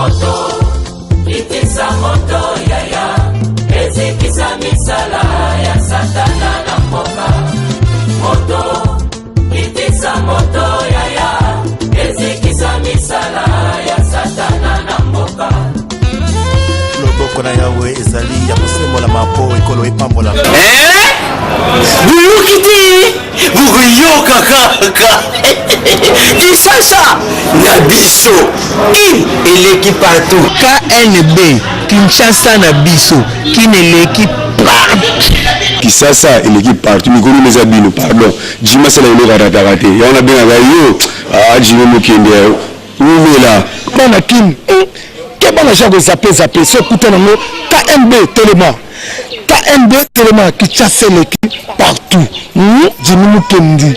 moto itisa moto yaya ezikisa misala ya satana na mboka moto itisa moto yaya ezikisa misala ya satana na mboka loboko na yawe ezali ya kosembola mapo ekolo epambola Buyukiti Bukuyoka kaka Kisasa Nabiso In eleki partout KNB Kinshasa Nabiso Kin eleki partout Kisasa eleki partout Mikuru meza bino pardon Jima sala ilo karatakate Yawana bena gayo Jime mukende Umela Bana Kim Kebana jago zape So kutana mo KNB Telema KNB Telema Kinshasa eleki partout Jimmy Kendi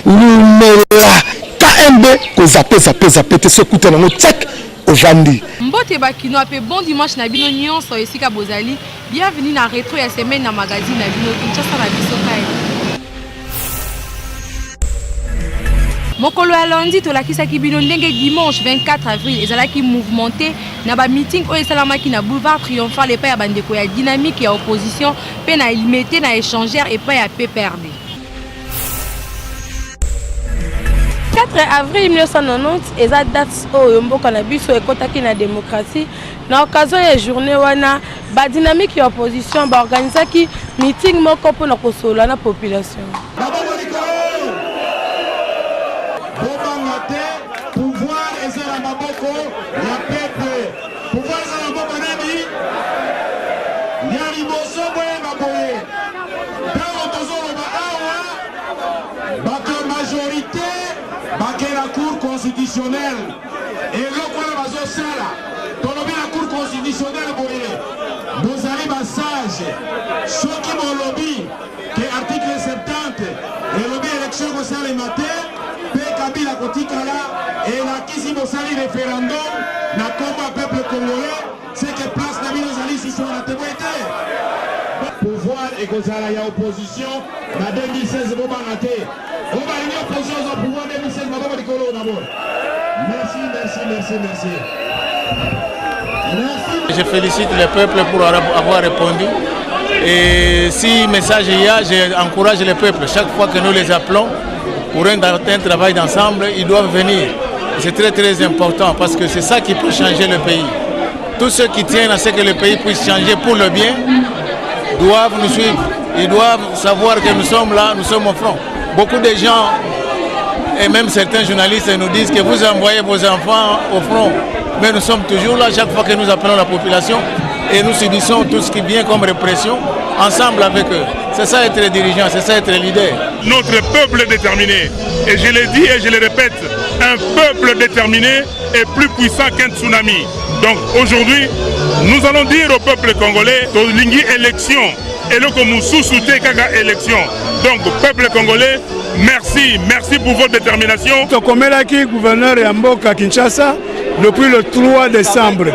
Lumela KNB ko zape te so kutana no check ovandi Mbote bakino ape bon dimanche na bino nyonso esika bozali bienvenue na rétro ya semaine na magazine na bino Kinshasa na biso kai Mokolo ya lundi tolakisaki bino ndenge dimanche 24 avril ezalaki mouvementé na ba meeting oyo esalamaki na boulevard triomphal epai ya bandeko ya dynamique ya opposition pe na limité na échangère epai ya PPRD 4 avril 1990 eza date oyo mboka na biso ekotaki na démocratie na occasion ya journée wana ba dynamique ya opposition ba organisaki meeting moko mpona kosola na population pouvoir eza na maboko ya peuple pouvoir eza na maboko nani ya liboso boye baboye ntango tozoloba awa bato majorité bakei na cour constitutionnelle eloko wana bazosala tolobi na cour constitutionnelle boye bozali basage soki bolobi ke article 70 elobi élection kosalema te mpe kabila kotikala elakisi bosali référendum na kombo ya peuple congolais c'est que place na bino ezali susu wana te boye te pouvoir ekozala ya opposition na 2016 bobanga te oyo balingi opposition ozwa pouvoir 2016 maboko likolo nabo merci Je félicite le peuple pour avoir répondu. Et si message il y a, j'encourage le peuple. Chaque fois que nous les appelons pour un travail d'ensemble, ils doivent venir. C'est très important parce que c'est ça qui peut changer le pays. Tous ceux qui tiennent à ce que le pays puisse changer pour le bien doivent nous suivre. Ils doivent savoir que nous sommes là, nous sommes au front. Beaucoup de gens et même certains journalistes nous disent que vous envoyez vos enfants au front. Mais nous sommes toujours là chaque fois que nous appelons la population et nous subissons tout ce qui vient comme répression ensemble avec eux. C'est ça être dirigeant, c'est ça être leader. Notre peuple est déterminé. Et je l'ai dit et je le répète, un peuple déterminé est plus puissant qu'un tsunami. Donc aujourd'hui, nous allons dire au peuple congolais, Tolingi élection, et le Koumoussou soutient Kaka élection. Donc peuple congolais, merci pour votre détermination. Tokomelaki gouverneur Yamboka Kinshasa depuis le 3 décembre.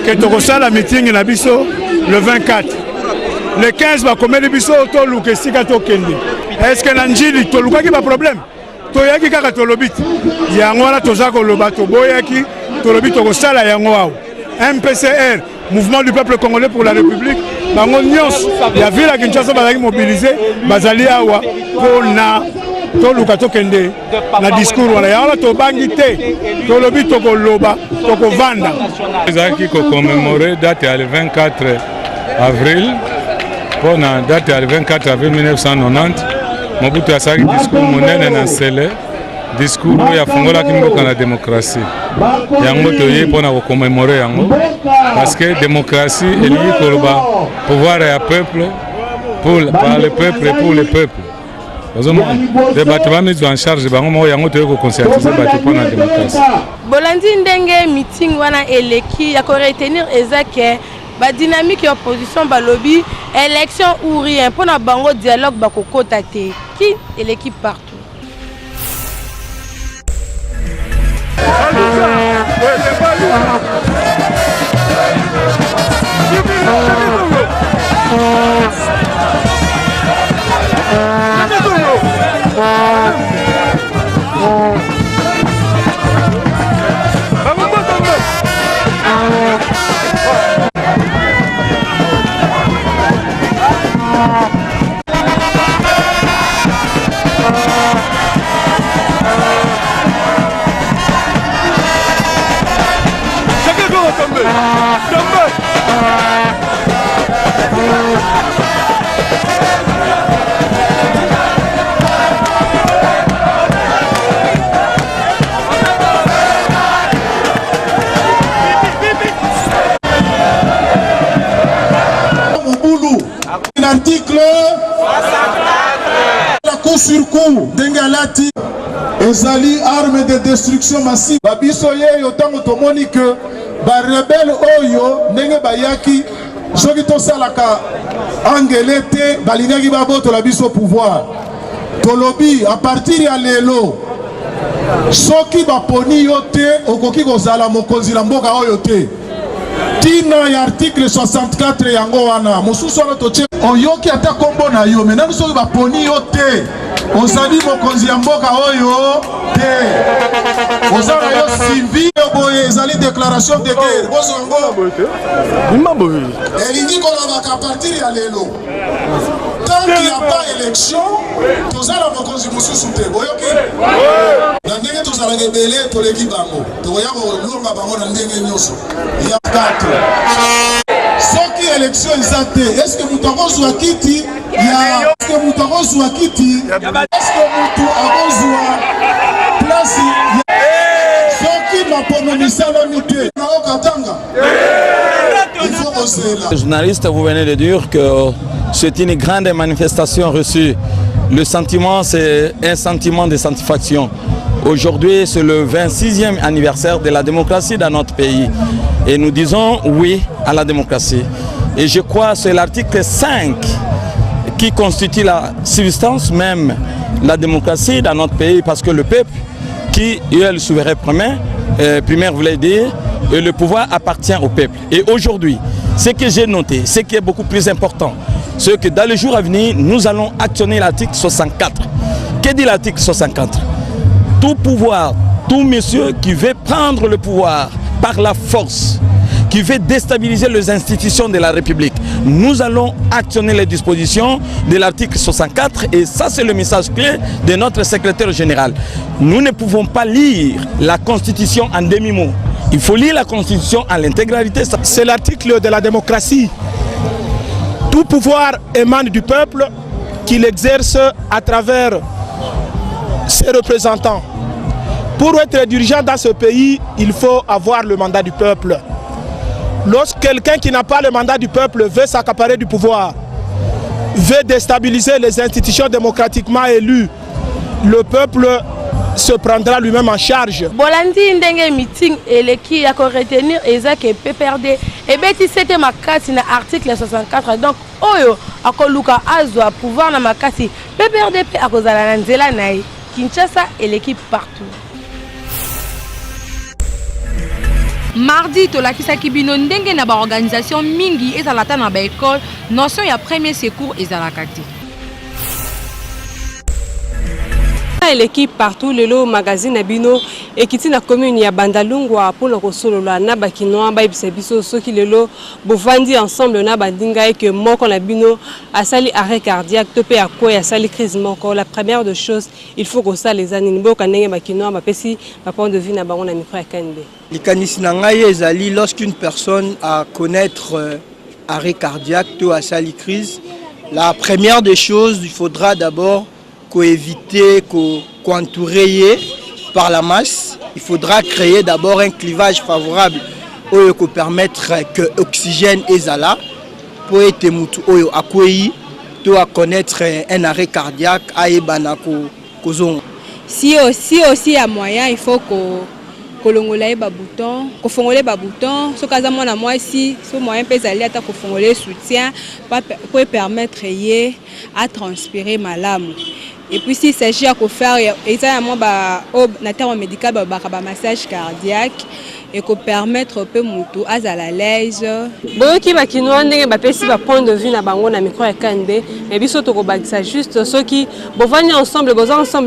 Que Tokosala meeting na biso le 24. Le 15 va komeli biso to luke sika to kende. Est-ce que nanjili to lukaki ba problème? To yaki kaka to lobit. Yango wana toza ko loba to boyaki to lobit to kosala yango awo. MPCR, Mouvement du peuple congolais pour la République, bango nyos ya ville ya Kinshasa bazali mobiliser bazali awa pona to luka to kende na discours wana ya to bangi te to lobi to ko loba to ko vanda. Ezaki ko commémorer date ya le 24 avril. Pour la date le 24 avril 1990, Mobutu asaki discours monene na Nsele, discours où il a fondé la démocratie. Yango toye pour na commémorer yango parce que démocratie est liée pour le pouvoir et peuple par le peuple et pour le peuple. Les bâtiments mis en charge bango yango toye ko conscientiser bâti pour la démocratie. Bolandi ndenge meeting wana eleki ya ko retenir ezake ba dynamique ya opposition ba lobby élection ou rien pour na bango dialogue ba ko contacter qui est l'équipe partout. L'article 64 la coup sur coup d'Engalati ezali arme de destruction massive babiso yeyo tango tomoni que ba rebelle oyo ndenge bayaki soki tosalaka angele te balingaki babotola biso pouvoir tolobi à partir ya lelo soki baponi yo te okoki kozala mokonzi na mboka oyo te tina ya article 64 yango wana mosusu wana totie oyoki ata kombo na yo me nani soki baponi yo te ozali mokonzi ya mboka oyo te ozala yo simbi boye ezali déclaration de guerre bozo yango elingi kolobaka partir ya lelo tant qu'il n'y a pas élection tozala mokonzi mosusu te boyoki na ndenge tozalaka ebele toleki bango tokoya kolonga bango na ndenge nyonso ya 4 soki élection eza te est-ce que moto akozwa kiti ya est-ce que moto akozwa kiti est-ce que moto akozwa place soki mapono misalami te naokatanga il faut oser là. Journaliste, vous venez de dire que c'est une grande manifestation reçue. Le sentiment, c'est un sentiment de satisfaction. Aujourd'hui, c'est le 26e anniversaire de la démocratie dans notre pays. Et nous disons oui à la démocratie. Et je crois que c'est l'article 5 qui constitue la substance même de la démocratie dans notre pays. Parce que le peuple, qui est le souverain primaire voulait dire, et le pouvoir appartient au peuple. Et aujourd'hui, ce que j'ai noté, ce qui est beaucoup plus important, c'est que dans les jours à venir, nous allons actionner l'article 64. Que dit l'article 64? Tout pouvoir, tout monsieur qui veut prendre le pouvoir par la force, qui veut déstabiliser les institutions de la République, nous allons actionner les dispositions de l'article 64 et ça c'est le message clé de notre secrétaire général. Nous ne pouvons pas lire la Constitution en demi-mot. Il faut lire la Constitution en l'intégralité. C'est l'article de la démocratie. Tout pouvoir émane du peuple qu'il exerce à travers ses représentants. Pour être dirigeant dans ce pays, il faut avoir le mandat du peuple. Lorsque quelqu'un qui n'a pas le mandat du peuple veut s'accaparer du pouvoir, veut déstabiliser les institutions démocratiquement élues, le peuple se prendra lui-même en charge. Bolandi ndenge meeting eleki ya ko retenir ezake PPRD ebeti c'était makasi na article 64 donc oyo akoluka azwa pouvoir na makasi PPRD pe akozala na nzela naye Kinshasa eleki partout. Mardi tolakisaki bino ndenge na ba organisation mingi ezalata na ba école notion ya premier secours ezalaka te. L'équipe partout le lot magazine abino et qui na commune ya Bandalungwa pour le kosolo na bakinoa ba biso soki le lot bovandi ensemble na bandinga et que moko na bino a sali arrêt cardiaque topé à quoi a sali crise moko. La première de choses il faut que ça les anines boka ndenge bakinoa ba pesi ba point de vue na bango na micro ya Kande. Likanisi na ngai ezali lorsqu'une personne a connaître arrêt cardiaque to a sali crise, la première des choses il faudra d'abord éviter qu'entourer par la masse, il faudra créer d'abord un clivage favorable pour permettre que l'oxygène est là pour être à connaître un arrêt cardiaque à Si aussi à moyen, il faut que l'on bouton, qu'on fongole bouton, ce cas moi moi ici, ce moyen peut aller à fongole soutien pour permettre à transpirer ma lame. Et puis s'il s'agit à faire exactement na terme médical massage cardiaque et que permettre peu mutu à la l'aise. Bon qui va qui nous ande ba pesi ba point de vue na bango na micro ya Kande mais biso to ko bakisa juste ceux qui bovani ensemble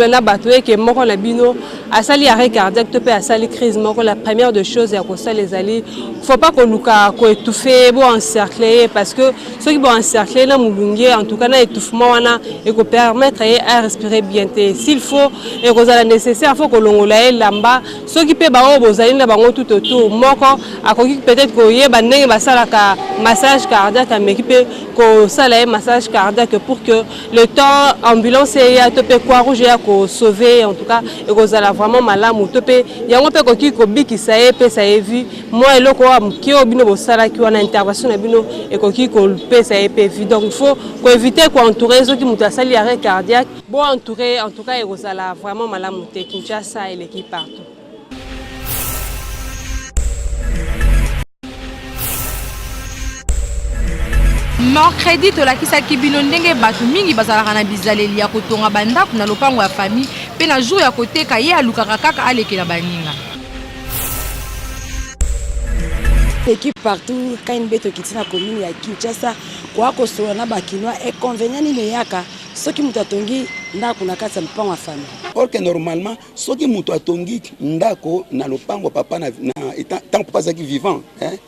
na bato et que moko na bino a sali arrêt cardiaque to pe a sali crise moko. La première de choses ya ko sala les ali faut pas ko luka ko étouffer bo encercler parce que ceux qui vont encercler na mulungi en tout cas na étouffement wana et ko permettre à respirer bien s'il faut et ko la nécessaire faut ko longola lamba ceux qui pe ba bozali na bango tout juste tout moko akoki peut-être koyeba ndenge basalaka massage cardiaque mais pe ko sala massage cardiaque pour que le temps ambulance ya topé quoi rouge ya ko sauver en tout cas et ko zala vraiment malamu topé yango pe koki ko bikisa ye pe ça vu moi eloko ki obino bo sala ki wana intervention na bino et koki ko pesa ye pe donc il faut ko éviter ko entourer ceux qui muta sali arrêt cardiaque bon entourer en tout cas et ko zala vraiment malamu te Kinshasa et l'équipe partout. Mercredi tolakisaki bino ndenge bato mingi bazalaka na bizaleli ya kotonga bandako na lopango ya famille pe na jour ya koteka ye alukaka kaka alekela baninga. L'équipe partout KNB tokiti na commune ya Kinshasa kwa kosola na bakinoa inconvénient ni yaka soki mutu atongi ndako na kati ya lopango ya famille. Or que normalement soki mutu atongi ndako na lopango papa na tant papa zaki vivant hein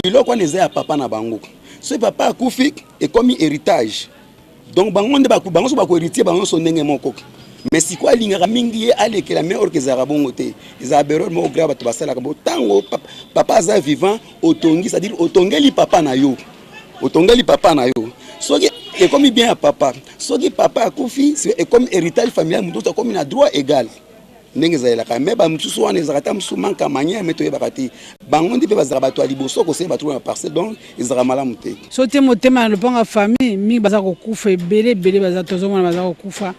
biloko neza ya papa na bango. Ce papa a koufi et comme héritage. Donc bango nde bango so ba ko héritier bango so ndenge moko. Mais si quoi lingara mingi ale que la meilleure que zarabongo te. Izabero mo graba to basala ka tango papa za vivant otongi c'est-à-dire otongeli papa na yo. Otongeli papa na yo. Soki et comme bien à papa. Soki papa a koufi c'est comme héritage familial muto comme une droit égal. Ndenge za elaka mais ba mtusu wana ezakata msuma kamanya meto yebakati bango ndi pe bazaka bato aliboso ko se bato na parcelle donc ezaka malamu te sote motema na lopango famille mi bazaka kokufa ebele bazaka tozomona bazaka kokufa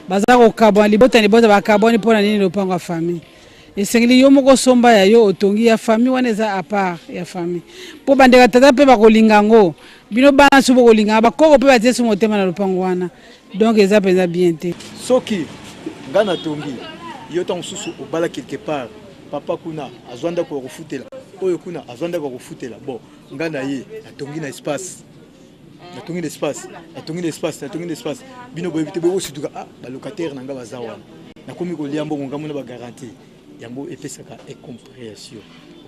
bazaka kokabwa libota bakabwani pona nini lopango famille esengeli yo moko somba ya yo otongi ya famille wana eza à part ya famille po bandeka tata pe bakolinga ngo bino bana subo kolinga bakoko pe bateso motema na lopango wana donc eza penza bien te soki ngana tongi yo tant susu obala quelque part papa kuna azwanda ko refutela oyo kuna azwanda ko refutela bon ngana ye atongi na espace bino bo éviter bo situka ba locataire nanga bazawa na komi ko liambo ngamo na ba garantie yango epesaka et compréhension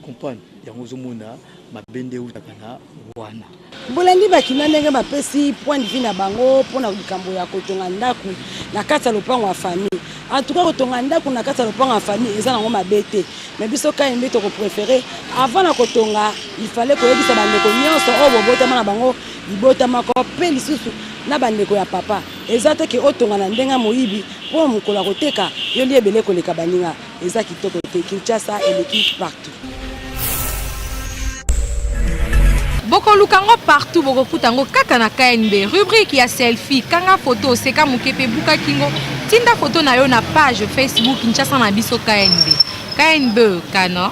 comprendre yango zomona mabende utakana wana bolendi bakina ndenge bapesi point de vue na bango pona likambo ya kotonga ndaku na kati ya lopango ya famille. En tout cas, kotonga ndaku na kati ya lopango ya famille eza nango mabete. Mais biso ka yembe to préféré avant na kotonga il fallait koyebisa bandeko nyonso o bobotama na bango libotama ko pe lisusu na bandeko ya papa. Eza te ke otonga na ndenga moyibi po mukolo koteka yo liebele koleka baninga eza kitoko te Kinshasa et l'équipe partout. Boko lukango partout boko kutango kaka na KNB rubrique ya selfie kanga photo seka mukepe buka kingo tinda photo na yo na page Facebook Kinshasa na biso KNB kano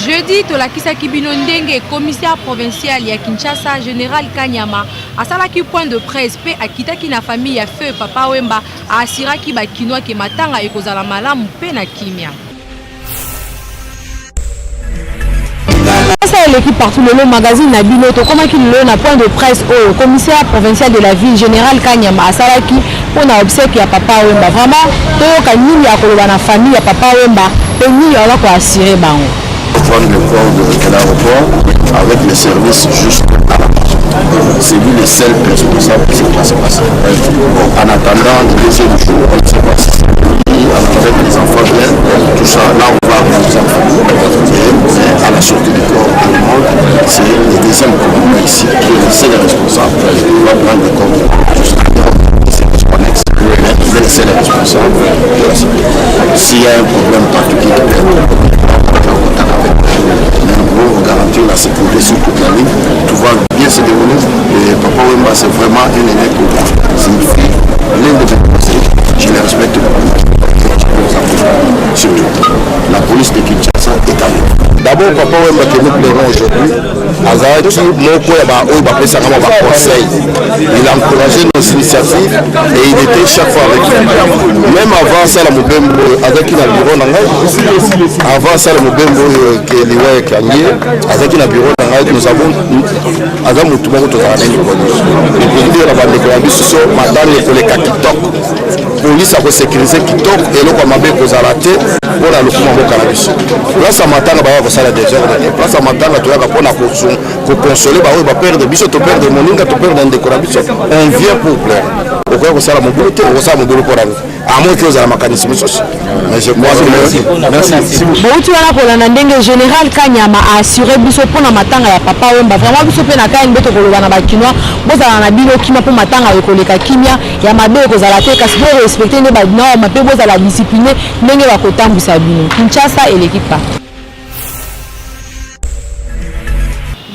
jeudi tolakisaki bino ndenge commissaire provincial ya Kinshasa général Kanyama asalaki point de presse pe akitaki na famille ya feu papa Wemba asiraki bakinoa ke matanga ekozala malamu pe na kimia. Ça l'équipe partout le magazine na binoto comment qu'il le na point de presse au commissaire provincial de la ville général Kanyama asalaki pour na obsèque ya papa Wemba vraiment to kanini ya koloba na famille ya papa Wemba pe ni ala ko assurer bango prendre le corps de l'aéroport avec les services juste à la maison. C'est lui le seul responsable de ce qui va se passer. En attendant le deuxième jour, on ne sait pas si c'est avec les enfants tout ça, là on va avoir les enfants. Et à la sortie du corps, tout le monde, c'est le deuxième commandant ici qui est le seul responsable. Il va prendre le corps jusqu'à il est le seul responsable de la sécurité. S'il y a un problème particulier, on va garantir la sécurité sur toute la ligne. Tout va bien se dérouler. Et Papa Wemba, c'est vraiment un aîné pour moi. C'est une fille, l'un de mes conseils. Je les respecte beaucoup. Surtout, la police de Kinshasa est à nous. D'abord, Papa Wemba que nous plairons aujourd'hui, Azaki, Moko Yaba, Oba, Pesakama, conseil. Il a encouragé nos initiatives et il était chaque fois avec nous. Même avant ça, la Moubembo, avec qui la bureau avant ça, la Moubembo, qui est lié avec Kanye, avec qui la bureau nous avons Azam Moutoumou Tozarani. Le président de la bande de Kalabiso, madame les TikTok, police a sécurisé TikTok et le Kwamabé Kozarate pour la Lokumamo Kalabiso. Là, ça m'attend à ça la déjà. Là, ça m'attend à toi pour consoler, bah oui, bah perdre biso, tu perds de moninga, tu perds d'un décorabiso. On vient pour plaire. okoya kosala mobulu te okosala mobulu mpo na amo ke ozala makanisi mosusu mais je crois bouti wana kolanda ndenge général Kanyama a assuré biso mpona matanga ya papa Wemba vraiment biso mpe na KNB tokoloba na bakinois bozala na bino kimia mpo matanga ekoleka kimia ya mabe ekozala te kasi bo respecte nde banorme mpe bozala discipline ndenge bakotambwisa bino Kinshasa eleki pa.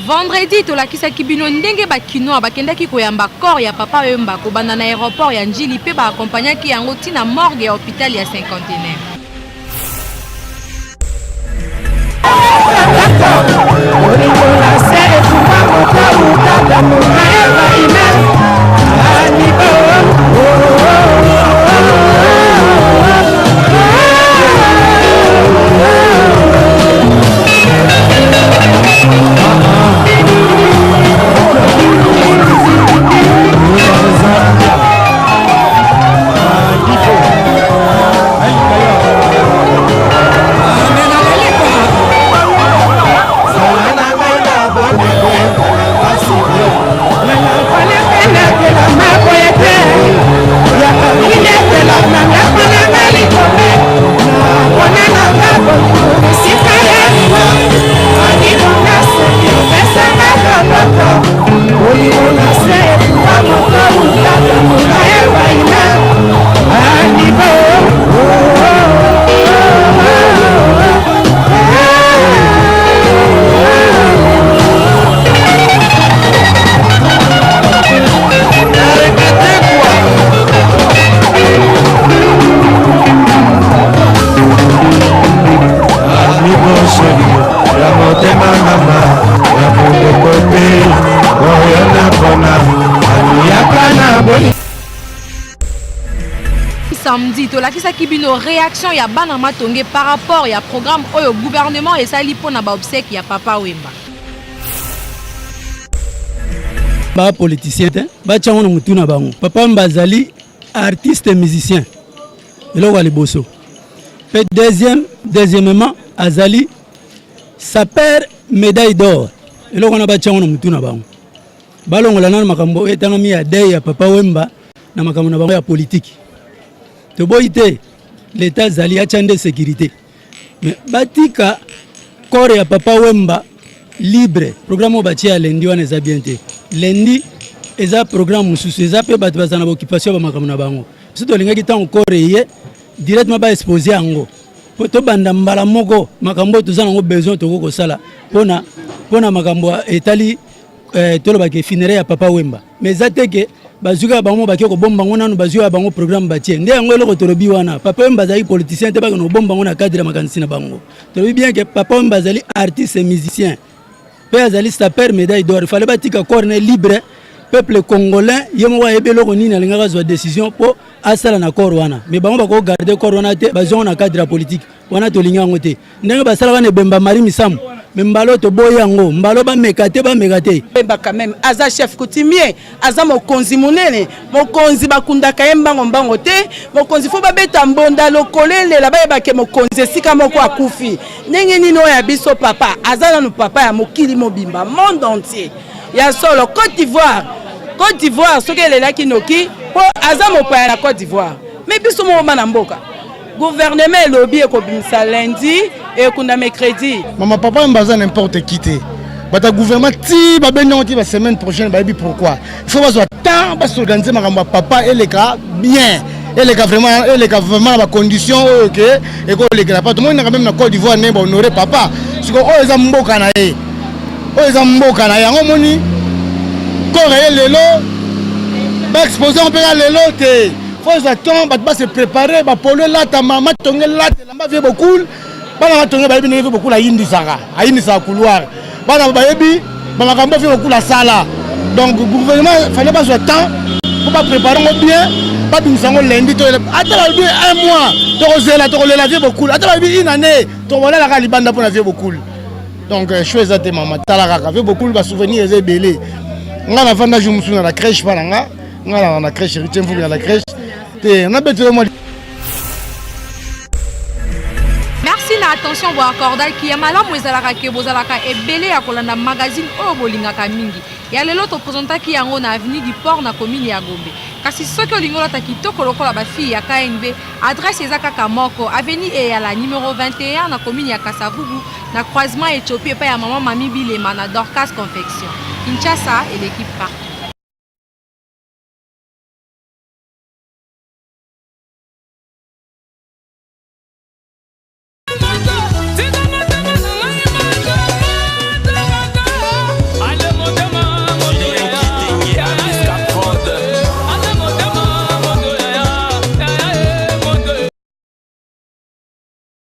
Vendredi tolakisaki bino ndenge bakinois bakendaki koyamba corps ya papa Wemba kobanda na aéroport ya Njili mpe baakompagnaki yango ntina morgue ya hôpital ya cinquantenaire. Samedi tolakisaki bino réaction ya bana matonge par rapport ya programme oyo gouvernement esali mpona baobsèque ya papa Wemba. Ba politicien te batiango na mutu na bango papa Wemba azali artiste musicien eloko ya liboso pe deuxièmement azali saper médaille d'or eloko na batiango na mutu na bango balongola na makambo etangami ya dei ya papa Wemba na makambo na bango ya politique. Toboite l'état zali achande sécurité mais batika corps ya papa Wemba libre programme batia lundi wana eza bien te lundi eza programme mususu eza pe bato bazana ba occupation ba makambo na bango biso tolingaki ntango corps ye directement ba exposer yango po tobanda mbala moko makambo tozana yango besoin toko kosala pona makambo etali tolobaki funéraire ya papa Wemba mais eza teke bazuka bango baki ko bomba ngona no bazuka bango programme batie nde yango eloko tolobi wana papa Wemba azali politicien te ba no bomba ngona cadre makanisi na bango tolobi bien que papa Wemba azali artiste et musicien pe azali saper médaille d'or fallait batika corner libre peuple congolais yemo wa ebeloko nini alingaka zwa décision po asala na corps wana mais bango bako garder corps wana te bazonga na cadre politique wana tolinga ngo te ndenge basala wana bemba mari misamu mais mbalo to boyango mbalo ba mekate Wemba quand même aza chef coutumier aza mokonzi munene mokonzi bakundaka ye mbango te mokonzi fo babeta mbonda lokolele la bayeba ke mokonzi esika moko akufi ndenge nini oya biso papa aza nanu papa ya mokili mobimba monde entier ya solo Côte d'Ivoire soki elelaki noki po aza mopaya na Côte d'Ivoire mais biso moma na mboka gouvernement lobby ekobimisa lundi et kunda mercredi. Maman papa mbaza n'importe qui te. Bata gouvernement ti ba benyo ti ba semaine prochaine ba bi pourquoi. Il faut bazwa temps ba s'organiser makambo papa et les cas bien. Et les cas vraiment ba condition OK et ko les gars pas tout le monde quand même na Côte d'Ivoire ne ba honorer papa. Siko o eza mboka na ye. O eza mboka na yango moni. Ko lelo ba exposer on peut lelo te. Faut attendre ba se préparer ba polo là ta maman tonge là la vie beaucoup. Bana tonge ba yebi beaucoup la yindi saka. Ayindi sa couloir. Bana ba yebi ba makambo fi beaucoup la sala. Donc le gouvernement fallait pas ce temps pour pas préparer bien. Pas d'une sango lundi to attends bien un mois. To zela to la vie beaucoup. Attends bien une année. To wala la kalibanda pour la vie beaucoup. Donc choisis tes maman talaka ka vie beaucoup ba souvenir les belé. Nga na vanda ju musu na la crèche pa nga. Nga na crèche retien vous na la crèche. On a besoin de merci na attention bo accordal ki ya malamu ezalaka ke bozalaka ebele ya kolanda magazine oyo bolingaka mingi ya lelo topresentaki yango na avenue du port na commune ya Gombe. Kasi soki olingi olata kitoko lokola bafille ya KNB, adresse eza kaka moko, avenue Eyala numéro 21 na commune ya Kasavubu, na croisement Éthiopie pa ya maman Mami Bilema na Dorcas Confection. Kinshasa et l'équipe part.